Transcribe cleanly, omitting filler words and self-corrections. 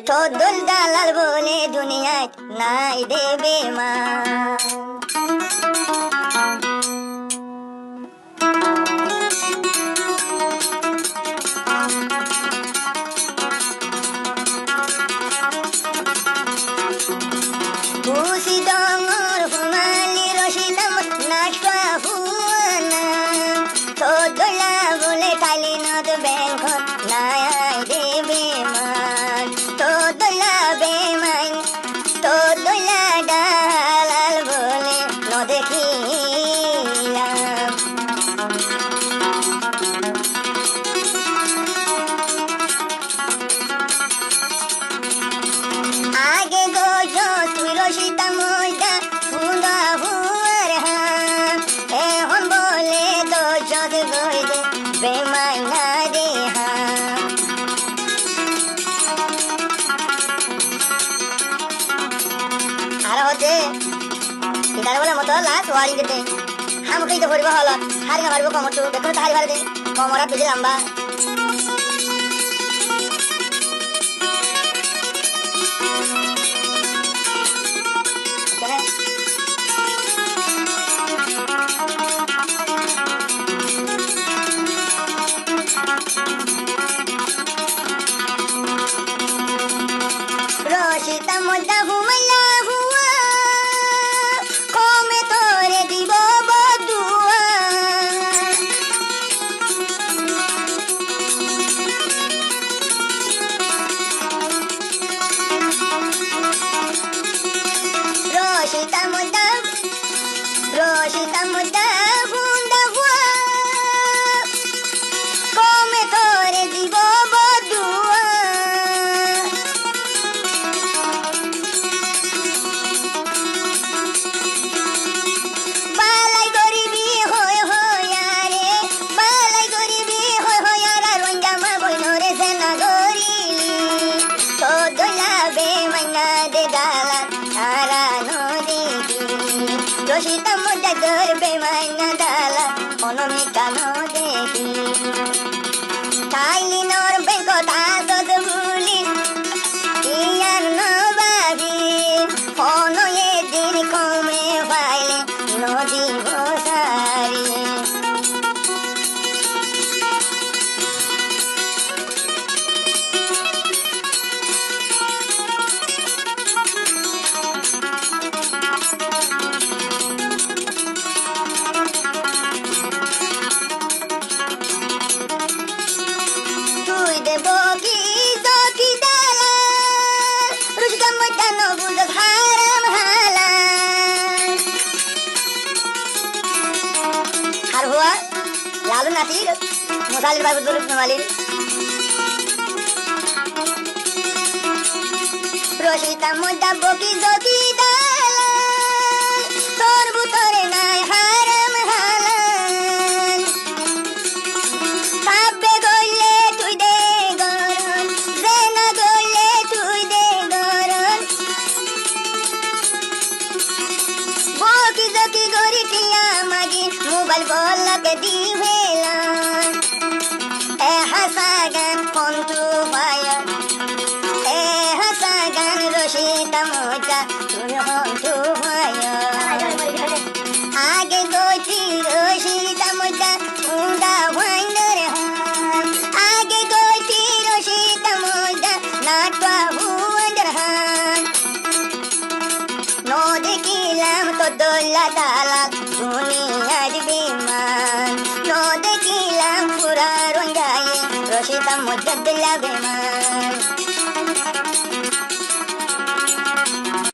তোদুল দালাল বলে দুনিয়ায় নাই দেবে মা। বুঝি ডঙর হুমালি রশিদাম নাশা হুয়ানা তোদুলা বলে কালি নদ ব্যাংক নাই দেবে মা। তোদুলা বেমাইন তোদুলা দালাল বলে ন দেখিলাম। আগে গোজো তুই রশিদা ময়দা হুদা হুয়ার হান এখন বলে দোজদ গইদে বেমাইনা দে হান। আর হচ্ছে ইদার বলে মতো লাশ ওয়ারি যেতে হামকেই তো ভরবে হলো হারি না পারবো কমর তো দেখো তো হারি ভারে কমরা তুই লম্বা। রশিদা মজা হুমাইলা হুয়া কমে তোরে দিব বদুয়া। রশিদা মজা হুন্দা হুয়া কমে তোরে দিব বদুয়া। বালাই গরিবি হয় হয়ারে বালাই গরিবি হয় হয়ারা রঞ্জামা বইনরে সেনা গরিলি তোদুলা বেমাইনা দে দালাল তারা নদীকি। রশিদা মজা গর বেমাইনা দালাল অনমিকা নদীকি। কাইলি নর বেঙ্কট আসদ বুলি ইয়ার নবাবি অনয়ে দিন কমে পাইলে নদী বসারি। তুই দেব কি জকি দালাল রুজকা মজা নবুজ হারাম হালাল। আর হুয়া লালু নাতির মোসালির বাবু দলুক নোয়ালির রশিদা মজা বকি জকি দালাল তোর বুতরে নাই হারাম হালাল। কাব্যে গইলে তুই দে গরল জেনা গইলে তুই দে গরল। বকি জকি গরি টিয়া মাগি মোবাইল বলকে দিবেলাম। এ হাসা গান কন্টু ভায়া এ হাসা গান রশিদা মজা তুই হন্টু ভায়া। আগে গইছি রশিদা মজা উদা ভাইন্দরে হান আগে গইছি রশিদা মজা নাটুয়া হুয়ার হান। ন দেখিলাম তোদুলা দালাল দুনিয়ার বিমান ন দেখিলাম পুরা রঞ্জায়ে রশিদা মজা দিলা বেমান।